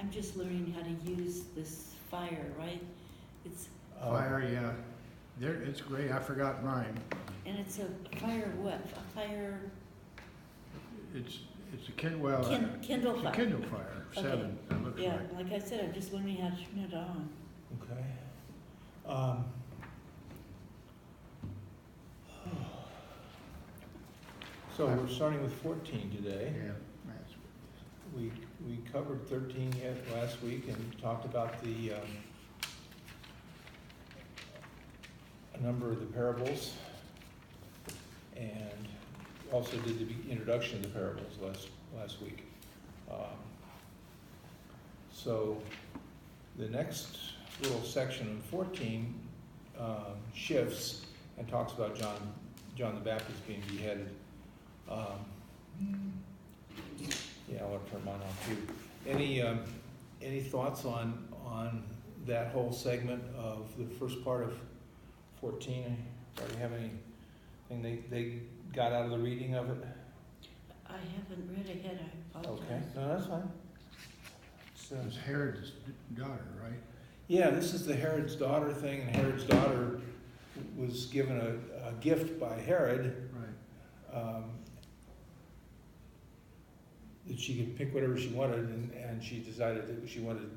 I'm just learning how to use this fire, right? It's Fire, yeah. It's great. I forgot mine. and it's a fire what? A fire It's a Kindle Kindle it's fire. a Kindle Fire 7. It looks Yeah, like. like I said, I'm just learning how to turn it on. Okay. So we're starting with 14 today. Yeah, that's We covered 13 last week and talked about a number of the parables, and also did the introduction of the parables last week. So the next little section in 14 shifts and talks about John the Baptist being beheaded. Yeah, I'll turn mine off too. Any thoughts on that whole segment of the first part of 14? Do you have anything they got out of the reading of it? I haven't read ahead, I apologize. Okay, no, that's fine. it was Herod's daughter, right? Yeah, this is the Herod's daughter thing, and Herod's daughter was given a gift by Herod. Right. That she could pick whatever she wanted, and she decided that she wanted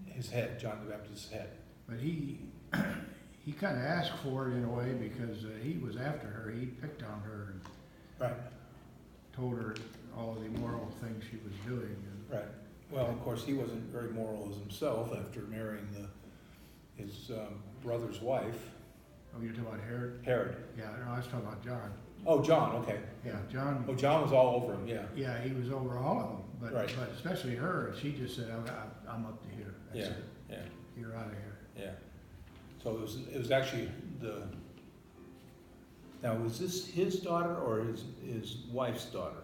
his head, John the Baptist's head. But he kind of asked for it in a way because he was after her. He picked on her and Right. told her all the immoral things she was doing. And Right. Well, of course, he wasn't very moral as himself after marrying his brother's wife. oh, you're talking about Herod? Herod. Yeah, no, I was talking about John. Oh, John. Okay. Yeah, John. Oh, John was all over him. Yeah. Yeah, he was over all of them, but Right. but especially her. She just said, I'm up to here. That's it. Yeah. You're out of here. Yeah. So it was actually Now, was this his daughter or his wife's daughter?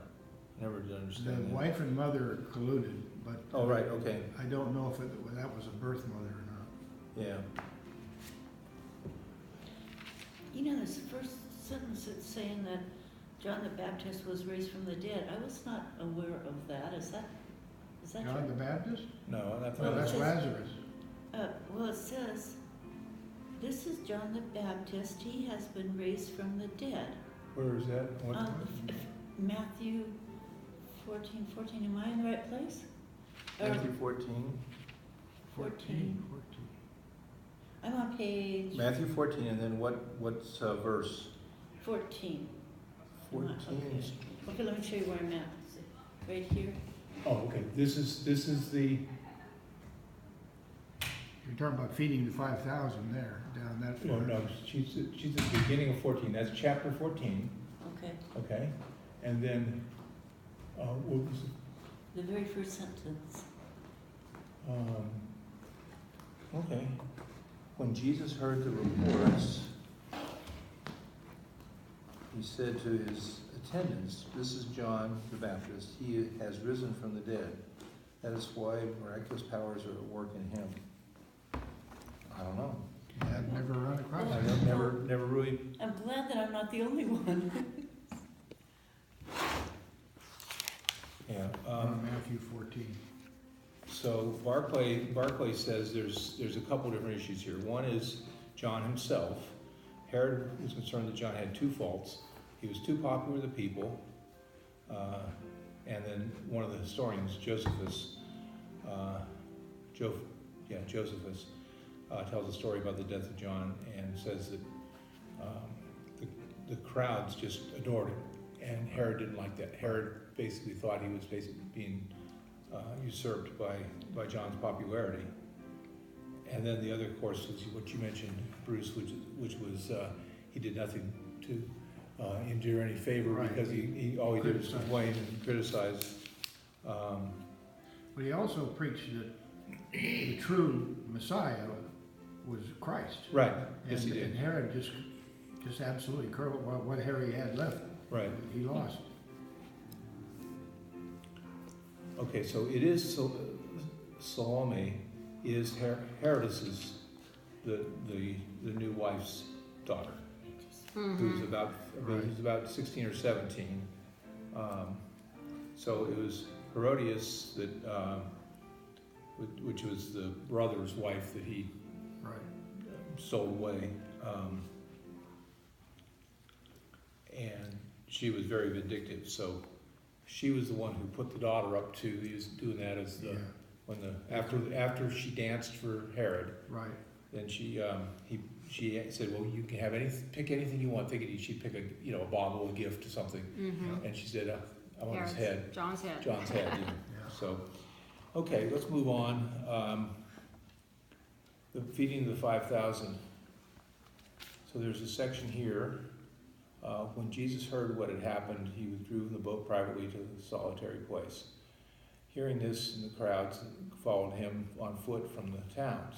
Never did understand The that. wife and mother colluded, but Oh, right. Okay. I don't know if that was a birth mother or not. Yeah. You know, this first sentence, it's saying that John the Baptist was raised from the dead. I was not aware of that. Is that John true? the Baptist? No, not Well, No, that. that's says- Lazarus. Well, it says, this is John the Baptist. He has been raised from the dead. Where is that? What? Matthew 14. Am I in the right place? Or Matthew 14. 14. I'm on page Matthew 14, and then what's verse? 14. 14. Okay, let me show you where I'm at. Right here. Oh, okay. This is the. You're talking about feeding the 5,000 there, down that far. No, she's at the beginning of 14. That's chapter 14. Okay. Okay, and then what was it? The very first sentence. Okay. When Jesus heard the reports, he said to his attendants, "This is John the Baptist. He has risen from the dead. That is why miraculous powers are at work in him." I don't know. I've never run across Well, that. Never really. I'm glad that I'm not the only one. Yeah. Matthew 14. So Barclay says there's a couple different issues here. One is John himself. Herod was concerned that John had two faults. He was too popular with the people, and then one of the historians, Josephus, tells a story about the death of John and says that the crowds just adored him, and Herod didn't like that. Herod basically thought he was basically being usurped by John's popularity. And then the other, of course, is what you mentioned, Bruce, which was he did nothing to endure any favor, Right. because he all he did was Criticized. complain and criticize. But he also preached that the true Messiah was Christ. Right. Yes, he And did. Herod just absolutely curled what Herod had left. Right. He lost. Okay, so it is Salome is Herodes's the new wife's daughter, who's about 16 or 17. So it was Herodias that which was the brother's wife that he Right. sold away. And she was very vindictive, so she was the one who put the daughter up to, he was doing that as the, Yeah, when the, after she danced for Herod, right. then she said, well, you can have pick anything you want, she'd pick a bottle, a gift or something, Mm-hmm. and she said, I want his Herod's- head, John's head. John's head, yeah. Yeah. So, okay, let's move on. The feeding of the 5,000. So there's a section here. When Jesus heard what had happened, he withdrew in the boat privately to a solitary place. Hearing this, the crowds followed him on foot from the towns.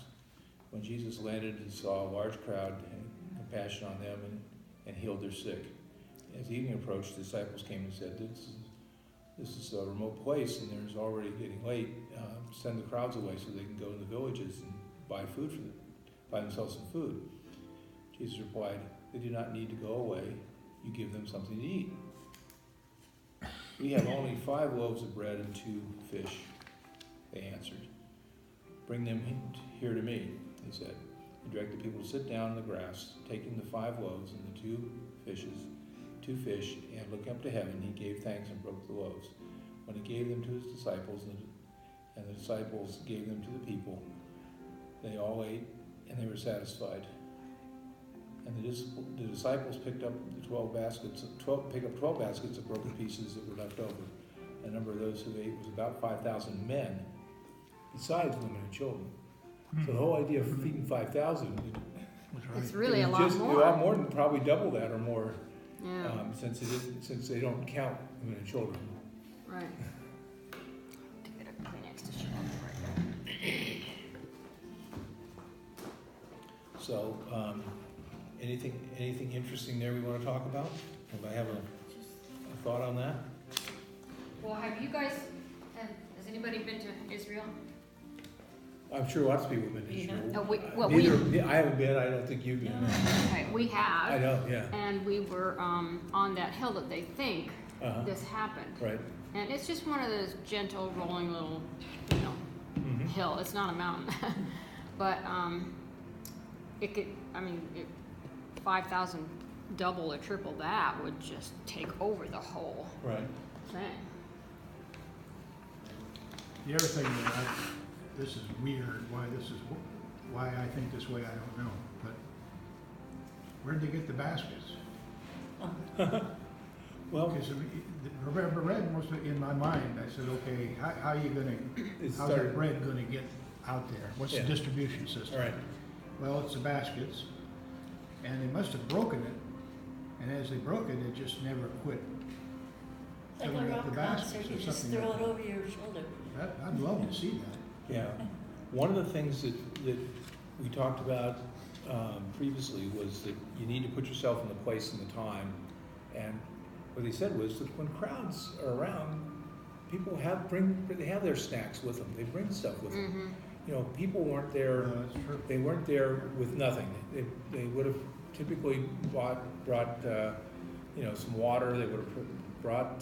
When Jesus landed, he saw a large crowd and compassion on them and healed their sick. As evening approached, the disciples came and said, This is a remote place, and there's already getting late. Send the crowds away so they can go to the villages and buy themselves some food. Jesus replied, They do not need to go away. You give them something to eat. We have only 5 loaves of bread and 2 fish, they answered. Bring them here to me, he said. He directed the people to sit down in the grass, taking the 5 loaves and the 2 fish, and looking up to heaven, he gave thanks and broke the loaves. When he gave them to his disciples, and the disciples gave them to the people, they all ate, and they were satisfied. And the disciples picked up 12 baskets of broken pieces that were left over. The number of those who ate was about 5,000 men, besides women and children. So the whole idea of feeding 5,000, That's right. It's really a it was lot just more. a lot more than probably double that or more, Yeah, since they don't count women and children. right. To get a Kleenex to show up right there. So, anything interesting there we want to talk about? If I have a thought on that? Well, have you guys, has anybody been to Israel? I'm sure lots of people have been to Yeah. Israel. I haven't been. I don't think you've been. Okay, we have. I know. Yeah. And we were on that hill that they think Uh-huh. this happened. Right. And it's just one of those gentle, rolling little, Mm-hmm. hill. It's not a mountain. But it could, 5,000 double or triple that would just take over the whole Right. thing. The other thing that this is weird, why I think this way, I don't know, but where'd they get the baskets? Well, Because remember, read most of it in my mind, I said, okay, how are you gonna, it how's started. that bread gonna get out there? What's the Yeah. distribution system? All right. Well, it's the baskets, and they must have broken it, and as they broke it, it just never quit. Like a filling up rock the baskets concert, or you just something throw like it that. over your shoulder. I'd love to see that. Yeah. One of the things that we talked about previously was that you need to put yourself in the place and the time. And what they said was that when crowds are around, people they have their snacks with them. They bring stuff with them. Mm-hmm. People weren't there. That's true. They weren't there with nothing. They would have typically brought some water. They would have brought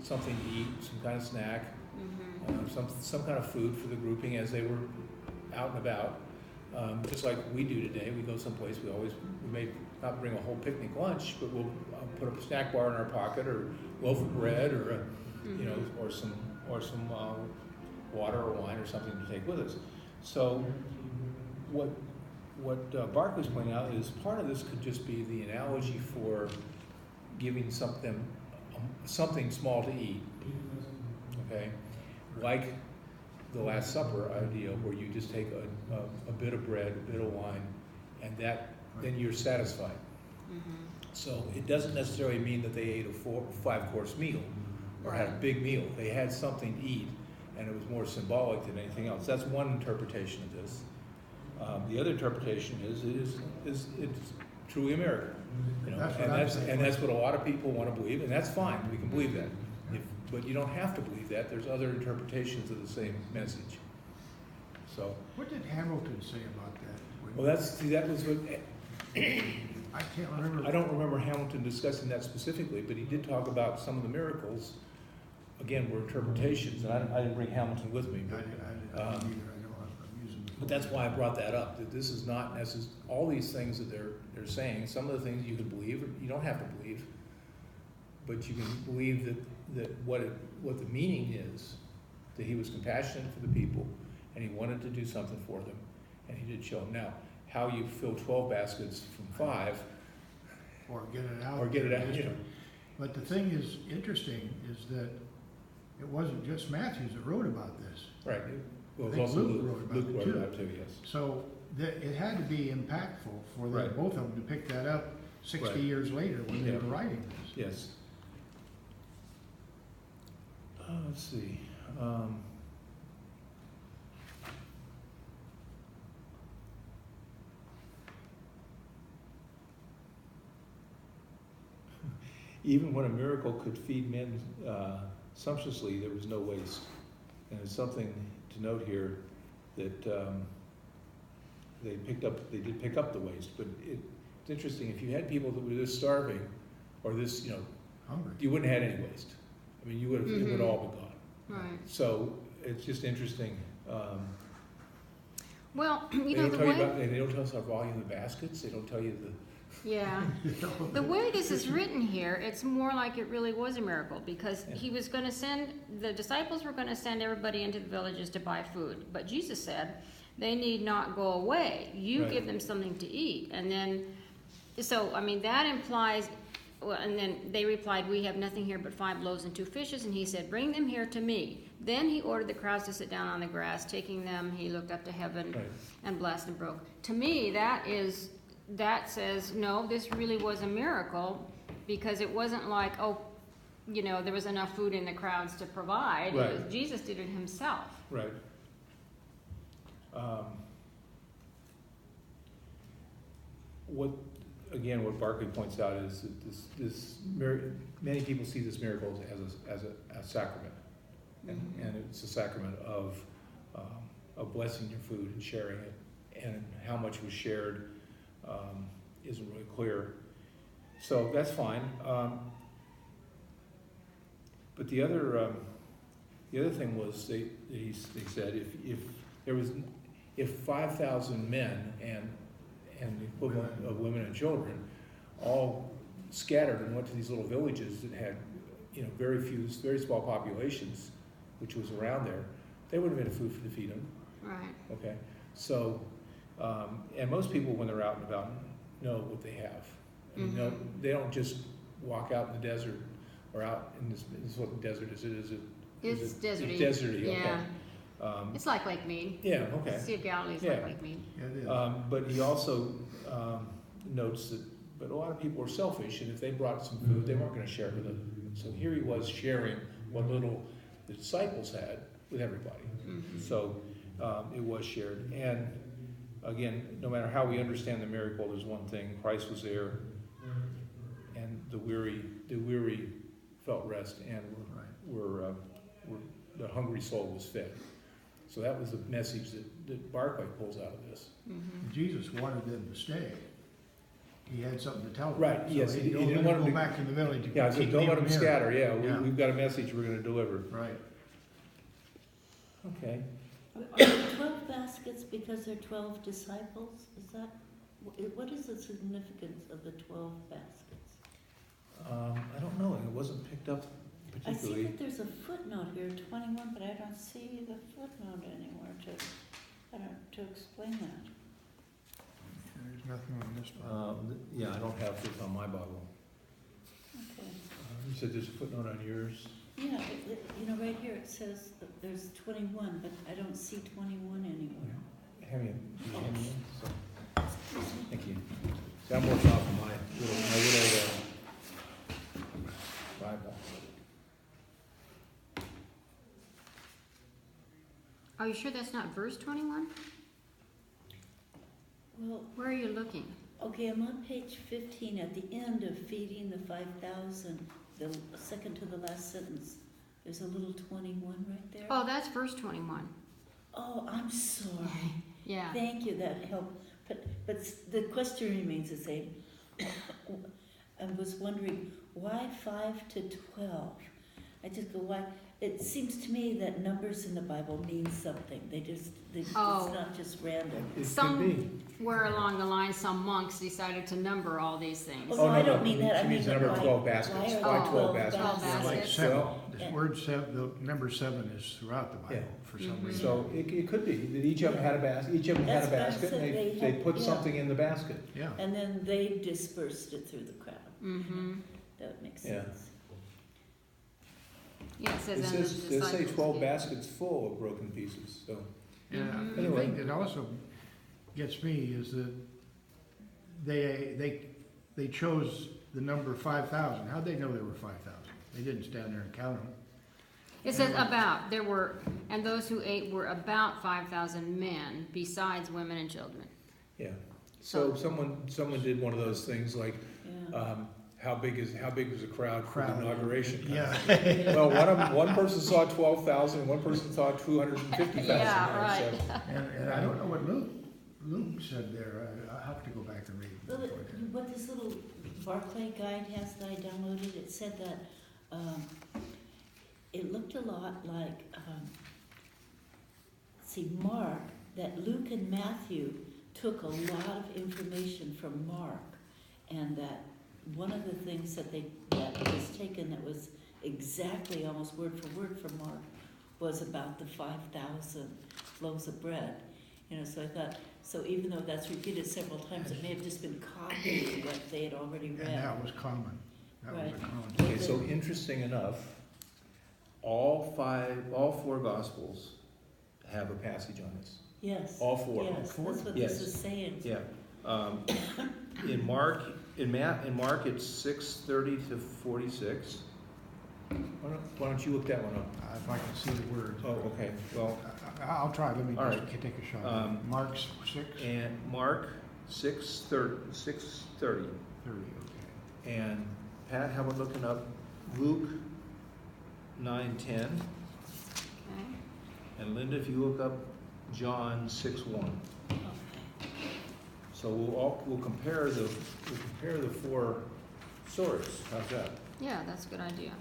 something to eat, some kind of snack. Some kind of food for the grouping as they were out and about. Just like we do today, we go someplace, we may not bring a whole picnic lunch, but we'll put a snack bar in our pocket, or loaf of bread, or or some water or wine or something to take with us. So what Barclay's pointing out is part of this could just be the analogy for giving something small to eat. Okay. Like the Last Supper idea, where you just take a bit of bread, a bit of wine, and then you're satisfied. So it doesn't necessarily mean that they ate a 5-course meal or had a big meal. They had something to eat, and it was more symbolic than anything else. That's one interpretation of this. The other interpretation is it's truly American. That's what a lot of people want to believe, and that's fine. We can believe that. But you don't have to believe that. There's other interpretations of the same message. So. What did Hamilton say about that? Well, that was what. I can't remember. I don't remember Hamilton discussing that specifically, but he did talk about some of the miracles again, were interpretations, and I didn't bring Hamilton with me, I but, didn't either, I know I'm using. but that's why I brought that up, that this is not necessarily, all these things that they're saying, some of the things you can believe, or you don't have to believe, but you can believe that what the meaning is, that he was compassionate for the people, and he wanted to do something for them, and he did show them. Now, how you fill 12 baskets from 5, Or get it out. or get it out, you know. But the thing is interesting is that it wasn't just Matthews that wrote about this. Right, well, I it was think also Luke wrote about Luke it wrote too. about it too, yes. So it had to be impactful for Right. both of them to pick that up 60 Right. years later when they Yeah. were writing this. Yes. Let's see. Even when a miracle could feed men sumptuously, there was no waste. And it's something to note here that they did pick up the waste. But it's interesting, if you had people that were this starving, or this, Hungry. you wouldn't have had any waste. I mean, it would all be gone. Right. So it's just interesting. Well, They you know, don't the tell you way, about, they don't tell us our volume of baskets. They don't tell you yeah, the way this is written here, it's more like it really was a miracle, because he was gonna send, the disciples were gonna send everybody into the villages to buy food, but Jesus said, they need not go away. You Right. give them something to eat. And then, so, I mean, that implies, well, and then they replied, we have nothing here but 5 loaves and 2 fishes. And he said, bring them here to me. Then he ordered the crowds to sit down on the grass. Taking them, he looked up to heaven Right. and blessed and broke. To me, that says, no, this really was a miracle, because it wasn't like, oh, there was enough food in the crowds to provide. Right. It was, Jesus did it himself. Right. What Barclay points out is that many people see this miracle as a sacrament, and it's a sacrament of blessing your food and sharing it, and how much was shared isn't really clear. So that's fine. But the other thing was they said if 5,000 men and the equivalent of women and children all scattered and went to these little villages that had very small populations, which was around there, they would have been food to feed them. Right. Okay, so and most people when they're out and about know what they have. I mean, they don't just walk out in the desert or out in this what the desert is. It's deserty. It's deserty. Okay. Yeah. It's like Lake Mead. Yeah. Okay. Sea of Galilee is Yeah. like Lake Mead. Yeah, it is. But he also notes that, but a lot of people are selfish, and if they brought some food, they weren't going to share with them. So here he was sharing what little the disciples had with everybody. So it was shared. And again, no matter how we understand the miracle, there's one thing: Christ was there, and the weary felt rest, and the hungry soul was fed. So that was the message that Barclay pulls out of this. Jesus wanted them to stay. He had something to tell them. Right, So yes, he he don't didn't let want them them go to- back to the village. Yeah, so Keep don't let them here. scatter. Yeah, Yeah. we've got a message we're going to deliver. Right. Okay. Are there 12 baskets because they're 12 disciples? Is that, what is the significance of the 12 baskets? I don't know. It wasn't picked up I see particularly. that there's a footnote here, 21, but I don't see the footnote anywhere to explain that. There's nothing on this one. Yeah, I don't have this on my Bible. Okay. You said there's a footnote on yours. Yeah, right here it says that there's 21, but I don't see 21 anywhere. Have you? Thank you. See, I'm working off of my little Bible. Are you sure that's not verse 21? Well, Where are you looking? okay, I'm on page 15 at the end of feeding the 5,000, the second to the last sentence. There's a little 21 right there. Oh, that's verse 21. Oh, I'm sorry. Yeah. Thank you, that helped. But the question remains the same. I was wondering, why 5 to 12? I just go, why? it seems to me that numbers in the Bible mean something. It's Oh. not just random. It could Some- be. Where along the line, some monks decided to number all these things. Oh, no, I don't no, mean that. I she means mean, the number why- 12 baskets. why are Why there 12 baskets? baskets? Like baskets. seven, Well, the word seven, the number seven is throughout the Bible Yeah. for some Mhm. reason. So it could be that each of them had a basket, each of them had a That's basket, and basket, they they put had- yeah. something in the basket. Yeah, And then they dispersed it through the crowd. Mm-hmm. That makes Yeah. sense. Yeah, it says, It and the says, they say disciples 12 gave. baskets full of broken pieces, so. and Mhm. the Anyway. thing that also gets me is that they chose the number 5,000. How'd they know there were 5,000? They didn't stand there and count them. It says about, there were, and those who ate were about 5,000 men, besides women and children. Yeah, so someone did one of those things like, Yeah. how big was the crowd for the Crowd. inauguration? kind of Yeah. thing. Well, one person saw 12,000, one person saw 250,000. Yeah, right. And I don't know what Luke said there. I'll have to go back and read. Well, before I can- what this little Barclay guide has that I downloaded, it said that, it looked a lot like, Mark, that Luke and Matthew took a lot of information from Mark, and that one of the things that was taken that was exactly almost word for word from Mark was about the 5,000 loaves of bread. So I thought, so even though that's repeated several times, it may have just been copying what they had already read. And that was common. That was a Right. common. Okay, so interesting enough, all four Gospels have a passage on this. Yes. All four. Yes, that's what Yes. this is saying. Yeah. In Mark, it's 6:30 to 46. Why don't you look that one up? If I can see the words. Oh, okay. Well, I'll try. Let me All just right. take a shot. Mark's 6:30. and Mark 6:30. Okay. And Pat, how about looking up Luke 9:10? Okay. And Linda, if you look up John 6:1. Okay. So we'll compare the four stories. How's that? Yeah, that's a good idea.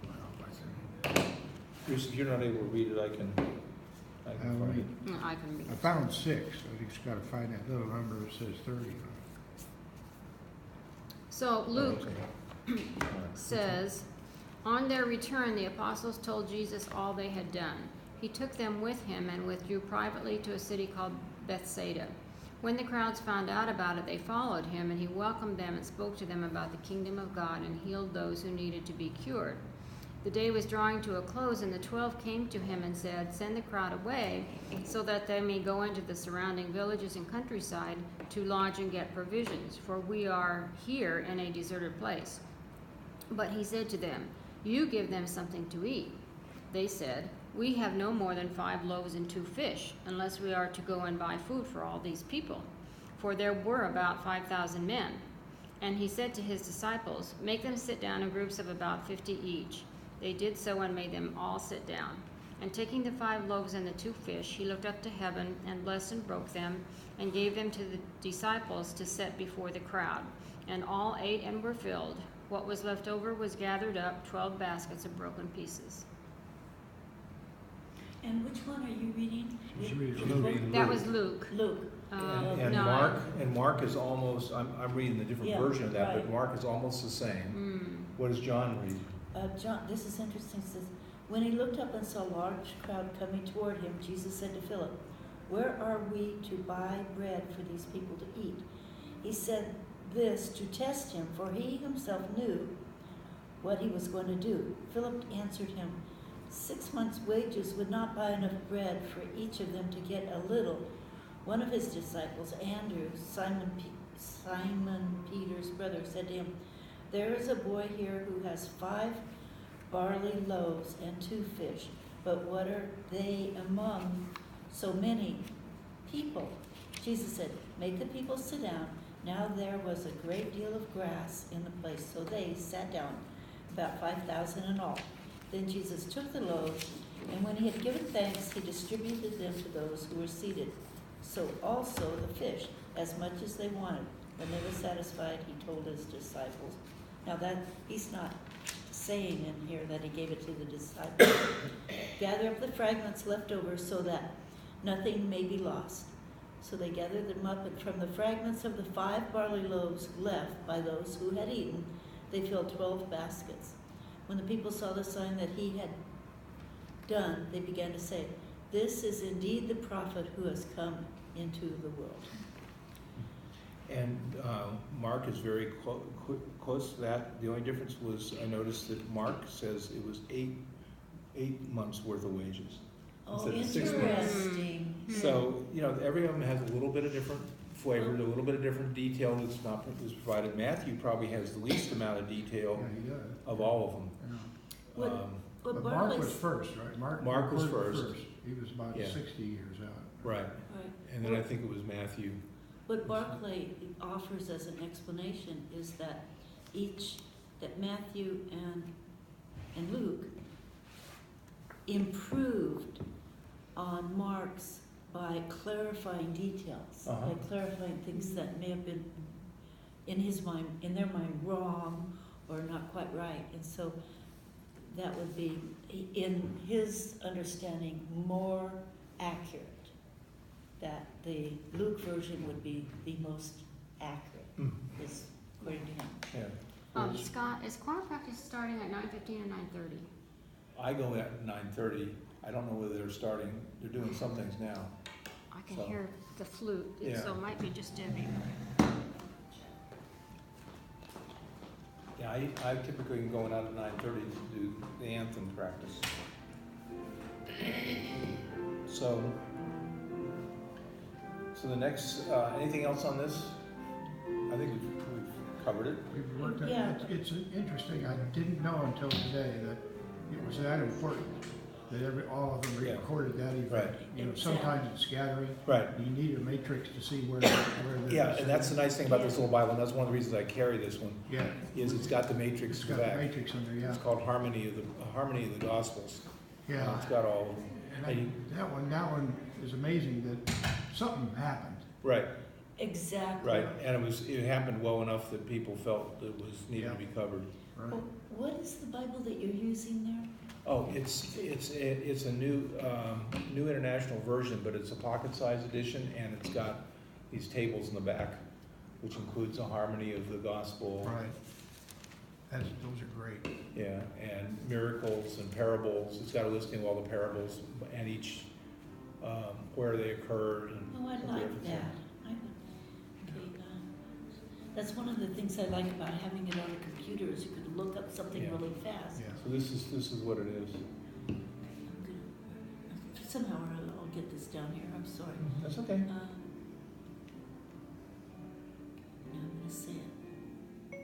Well, if I can- If you're not able to read it, I can find it. I can read I it. found 6. I just got to find that little number that says 30. So Luke Oh, okay. All right. says, on their return, the apostles told Jesus all they had done. He took them with him and withdrew privately to a city called Bethsaida. When the crowds found out about it, they followed him, and he welcomed them and spoke to them about the kingdom of God and healed those who needed to be cured. The day was drawing to a close, and the 12 came to him and said, send the crowd away so that they may go into the surrounding villages and countryside to lodge and get provisions, for we are here in a deserted place. But he said to them, you give them something to eat. They said, we have no more than 5 loaves and 2 fish, unless we are to go and buy food for all these people. For there were about 5,000 men. And he said to his disciples, make them sit down in groups of about 50 each. They did so and made them all sit down. And taking the 5 loaves and the 2 fish, he looked up to heaven and blessed and broke them and gave them to the disciples to set before the crowd. And all ate and were filled. What was left over was gathered up, 12 baskets of broken pieces. And which one are you reading? She's reading Which Luke. one? That was Luke. Luke. And No. Mark is almost, I'm reading the different Yeah, version of that, but right. Mark is almost the same. What does John read? John, this is interesting. It says, when he looked up and saw a large crowd coming toward him, Jesus said to Philip, where are we to buy bread for these people to eat? He said this to test him, for he himself knew what he was going to do. Philip answered him, 6 months' wages would not buy enough bread for each of them to get a little. One of his disciples, Andrew, Simon Peter's brother, said to him, there is a boy here who has 5 barley loaves and 2 fish, but what are they among so many people? Jesus said, make the people sit down. Now there was a great deal of grass in the place, so they sat down, about 5,000 in all. Then Jesus took the loaves, and when he had given thanks, he distributed them to those who were seated. So also the fish, as much as they wanted. When they were satisfied, he told his disciples. Now that he's not saying in here that he gave it to the disciples. Gather up the fragments left over so that nothing may be lost. So they gathered them up, and from the fragments of the 5 barley loaves left by those who had eaten, they filled 12 baskets. When the people saw the sign that he had done, they began to say, "This is indeed the prophet who has come into the world." And Mark is very close to that. The only difference was I noticed that Mark says it was eight months worth of wages. Oh, Instead of 6 months. interesting. So, every of them has a little bit of different flavor, a little bit of different detail that's provided. Matthew probably has the least amount of detail Yeah, he does. of all of them. Yeah. What, Um, what But Mark Barclays, was first, right? Mark was recorded first. He was about Yeah. 60 years out. Right, right. and then I think it was Matthew. What Barclay offers as an explanation is that that Matthew and Luke improved on Mark's by clarifying details, Uh-huh. by clarifying things that may have been in their mind wrong or not quite right. And so that would be, in his understanding, more accurate. That the Luke version would be the most accurate, is according to him. Yeah. Scott, is choir practice starting at 9:15 or 9:30? I go at 9:30. I don't know whether they're doing some things now. I can So- hear the flute, Yeah. so it might be just Debbie. Yeah, I typically am going out at 9:30 to do the anthem practice. So the next, anything else on this? I think we've covered it. We've worked on Yeah. It's interesting, I didn't know until today that it was that important, that all of them Yeah. recorded that event. Right. Sometimes it's scattering, Right. you need a matrix to see where Yeah, and that's the nice thing about this little Bible, and that's one of the reasons I carry this one, Yeah, is it's got the matrix it's in the got the back. matrix in there, yeah. It's called Harmony of the Gospels. Yeah. It's got all of them. And that one is amazing that something happened. Right, Exactly. right, and it happened well enough that people felt it was needed to be covered. Right. Well, what is the Bible that you're using there? Oh, it's a new international version, but it's a pocket-sized edition, and it's got these tables in the back, which includes a harmony of the gospel. Right. Those are great. Yeah, and miracles and parables. It's got a listing of all the parables and each where they occurred. And Oh, I what the like difference that. That's one of the things I like about having it on a computer is you could look up something Yeah. really fast. Yeah. So this is what it is. Somehow I'll get this down here, I'm sorry. That's okay. Now I'm gonna say it.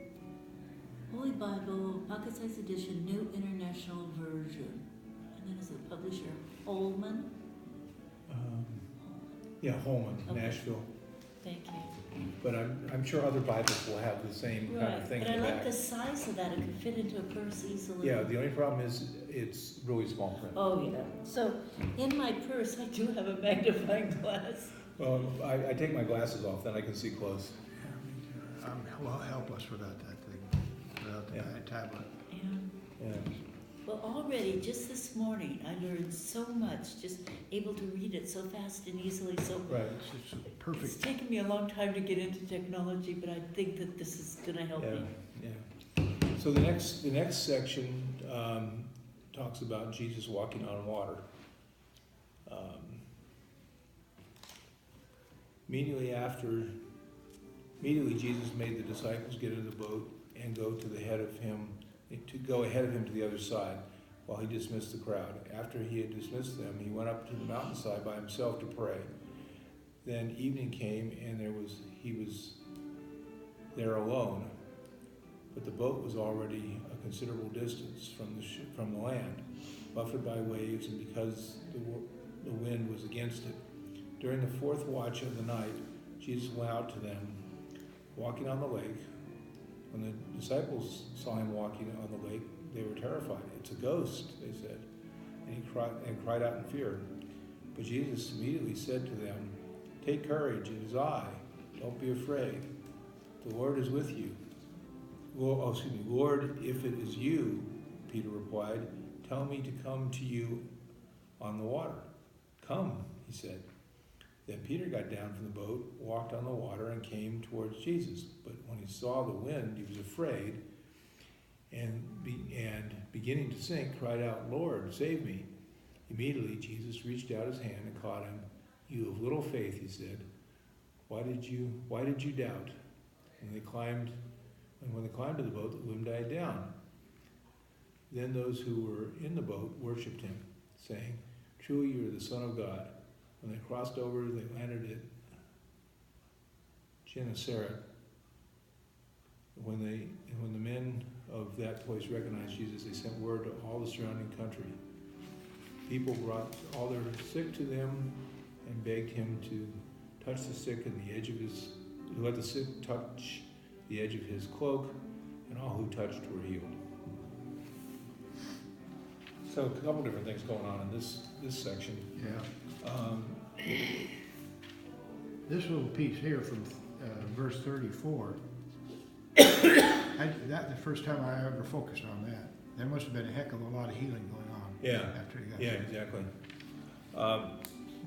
Holy Bible, pocket-sized edition, New International Version. And then is the publisher Holman? Yeah, Holman, Okay. Nashville. Thank you. But I'm sure other Bibles will have the same kind of Right, thing but in I the like back. the size of that, it could fit into a purse easily. Yeah, the only problem is it's really small print. Oh, yeah. So in my purse, I do have a magnifying glass. Well, I take my glasses off, then I can see close. Yeah, me too. I'm helpless without that thing, without the Yeah. tablet. And, Yeah. well, already, just this morning, I learned so much, just able to read it so fast and easily. So Right. It's it's perfect. taken me a long time to get into technology, but I think that this is gonna help Yeah, me. yeah. So the next section talks about Jesus walking on water. Immediately Jesus made the disciples get in the boat and go ahead of him to the other side, while he dismissed the crowd. After he had dismissed them, he went up to the mountainside by himself to pray. Then evening came, and he was there alone. But the boat was already a considerable distance from the land, buffeted by waves, and because the wind was against it. During the fourth watch of the night, Jesus went out to them, walking on the lake. When the disciples saw him walking on the lake, they were terrified. "It's a ghost," they said, and he cried out in fear. But Jesus immediately said to them, "Take courage, it is I. Don't be afraid. The Lord is with you." Lord, if it is you, Peter replied. "Tell me to come to you on the water." "Come," he said. Then Peter got down from the boat, walked on the water, and came towards Jesus. But when he saw the wind, he was afraid, and beginning to sink, cried out, "Lord, save me." Immediately Jesus reached out his hand and caught him. "You of little faith," he said, why did you doubt?" When they climbed to the boat, the wind died down. Then those who were in the boat worshipped him, saying, "Truly you are the Son of God." When they crossed over, they landed at Gennesaret. When the men of that place recognized Jesus, they sent word to all the surrounding country. People brought all their sick to them and begged him to touch the sick and let the sick touch the edge of his cloak, and all who touched were healed. So a couple different things going on in this section. Yeah. This little piece here from verse 34, the first time I ever focused on that. There must have been a heck of a lot of healing going on. Yeah. After he got Yeah, there. exactly.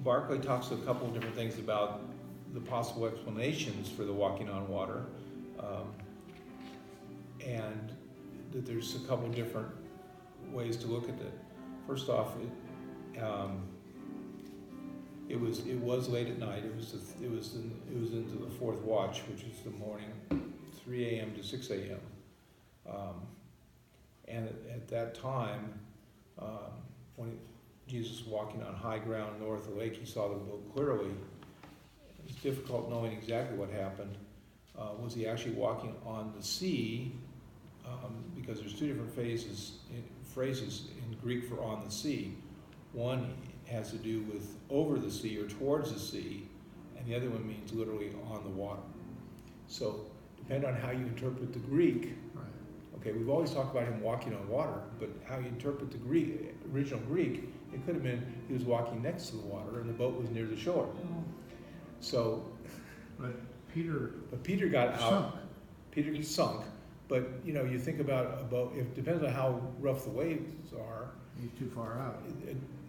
Barclay talks a couple of different things about the possible explanations for the walking on water, and that there's a couple of different ways to look at it. First off, it was late at night. It was into the fourth watch, which is the morning, 3 a.m. to 6 a.m. And at that time, when Jesus was walking on high ground north of the lake, he saw the boat clearly. It's difficult knowing exactly what happened. Was he actually walking on the sea? Because there's two different phrases in Greek for on the sea. One has to do with over the sea or towards the sea, and the other one means literally on the water. So, depending on how you interpret the Greek, Right. okay, we've always talked about him walking on water, but how you interpret the original Greek, it could have been he was walking next to the water and the boat was near the shore. Oh. So, But Peter got out. sunk. Peter sunk, but you think about a boat. It depends on how rough the waves are. He's too far out.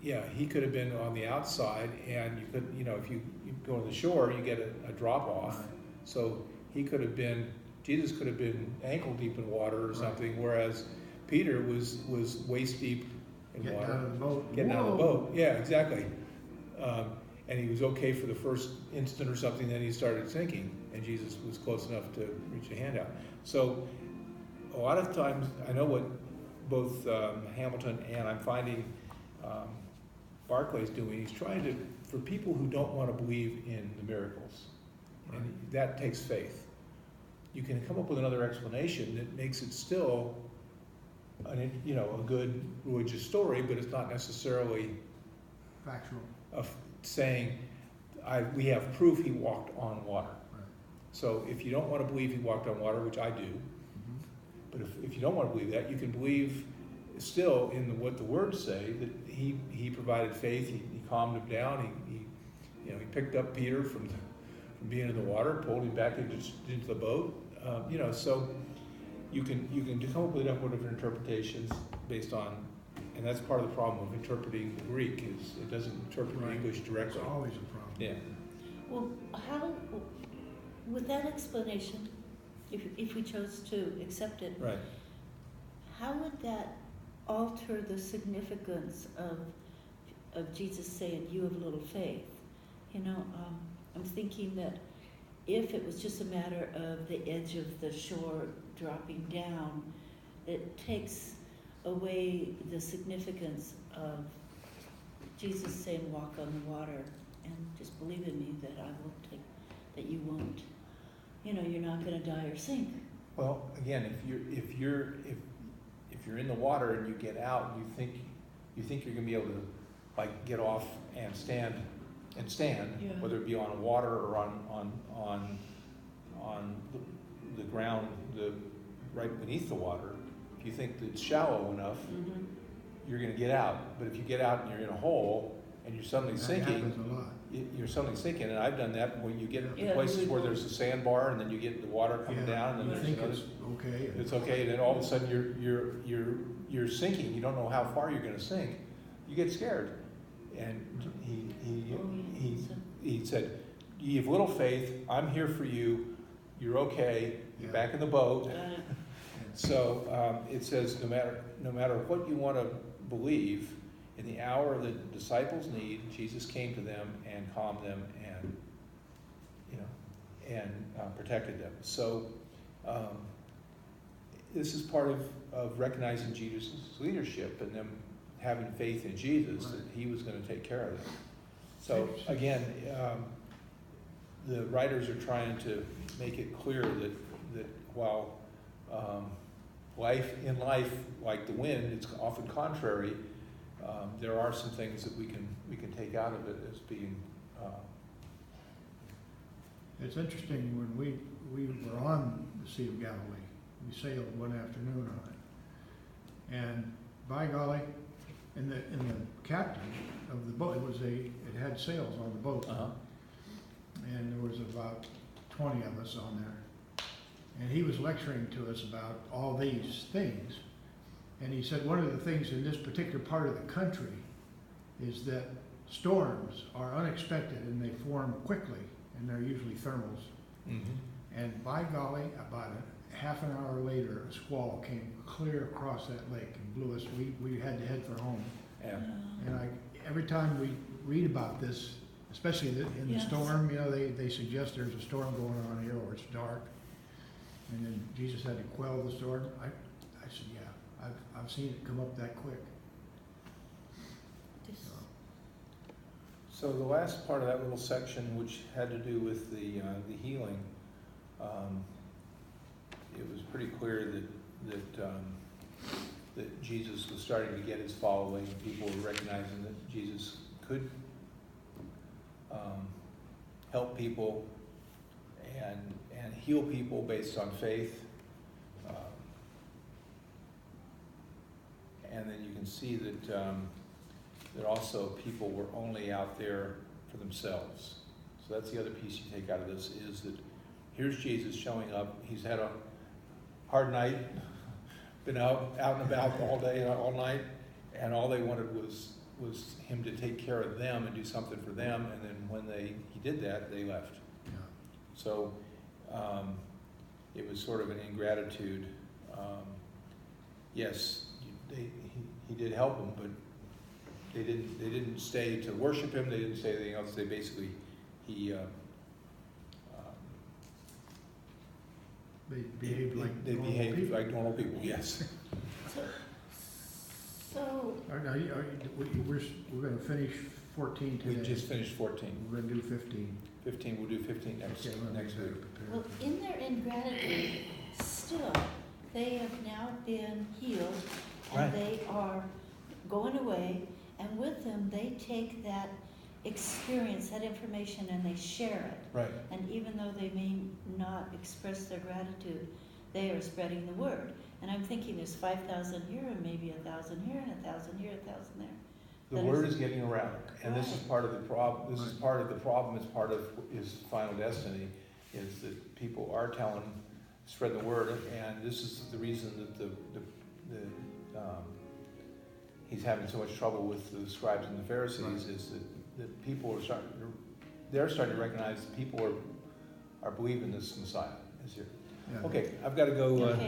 Yeah, he could have been on the outside, and you could, if you go to the shore, you get a drop off. Right. So Jesus could have been ankle deep in water or Right. something, whereas Peter was waist deep in Getting water. out of the boat. Getting out of the Whoa. boat. Yeah, exactly. And he was okay for the first instant or something, then he started sinking, and Jesus was close enough to reach a hand out. So a lot of times, I know what both Hamilton and I'm finding Barclay's doing, he's trying to, for people who don't want to believe in the miracles, and that takes faith. You can come up with another explanation that makes it still a good religious story, but it's not necessarily Factual. saying we have proof he walked on water. Right. So if you don't want to believe he walked on water, which I do, Mm-hmm. but if you don't want to believe that, you can believe still in what the words say, that he provided faith. He calmed him down. He picked up Peter from being in the water, pulled him back into the boat. So you can come up with a number of different interpretations based on, and that's part of the problem of interpreting the Greek, is it doesn't interpret the Right. English directly. It's always a problem. Yeah. Well, with that explanation, if we chose to accept it, Right. how would that alter the significance of Jesus saying, "You have little faith"? I'm thinking that if it was just a matter of the edge of the shore dropping down, it takes away the significance of Jesus saying, "Walk on the water, and just believe in me that that you won't, you're not going to die or sink." Well, again, if you're in the water and you get out, and you think you're going to be able to get off and stand, Yeah. whether it be on water or on the ground, right beneath the water. If you think that it's shallow enough, Mm-hmm. you're going to get out. But if you get out and you're in a hole and you're suddenly That sinking, happens a lot. you're suddenly sinking. And I've done that when you get to Yeah, places really where cool. there's a sandbar and then you get the water coming Yeah. down, and then You there's think another. it's okay. It's okay, and then all of a sudden you're sinking, you don't know how far you're going to sink, you get scared. And he said, "You have little faith. I'm here for you. You're okay. You're back in the boat." So it says, no matter what you want to believe, in the hour of the disciples' need, Jesus came to them and calmed them, and protected them. So this is part of recognizing Jesus' leadership and them having faith in Jesus, that he was going to take care of them. So again, the writers are trying to make it clear that while life, like the wind, it's often contrary, there are some things that we can take out of it as being. It's interesting, when we were on the Sea of Galilee, we sailed one afternoon on it, and by golly, and the captain of the boat, it had sails on the boat, and there was about 20 of us on there, and he was lecturing to us about all these things, and he said one of the things in this particular part of the country is that storms are unexpected and they form quickly, and they're usually thermals. And by golly, about a half an hour later, a squall came clear across that lake and blew us. We had to head for home. Yeah. And every time we read about this, especially in the storm, they suggest there's a storm going on here, or it's dark, and then Jesus had to quell the storm. I said, yeah, I've seen it come up that quick. So the last part of that little section, which had to do with the healing, it was pretty clear that Jesus was starting to get his following. People were recognizing that Jesus could help people and heal people based on faith. And then you can see that also people were only out there for themselves. So that's the other piece you take out of this, is that here's Jesus showing up. He's had a hard night, been out and about all day, all night, and all they wanted was him to take care of them and do something for them. And then when he did that, they left. Yeah. So it was sort of an ingratitude. Yes, he did help them, but they didn't stay to worship him. They didn't say anything else. They basically They behaved like normal people. Yes. So All right, now, we're going to finish 14 today. We just finished 14. We're going to do 15. 15. We'll do 15 next week. well, in their ingratitude, still, they have now been healed, and Right. they are going away, and with them, they take that experience, that information, and they share it. Right. And even though they may not express their gratitude, they are spreading the word. And I'm thinking there's 5,000 here, and maybe 1,000 here, and 1,000 here, 1,000 there. The word is getting around, and this is part of the problem. This is part of the problem. It's part of his final destiny, is that people are spread the word, and this is the reason that he's having so much trouble with the scribes and the Pharisees, is that people are starting to recognize that people are believing this Messiah is here. Yeah. Okay, I've got to go. Okay.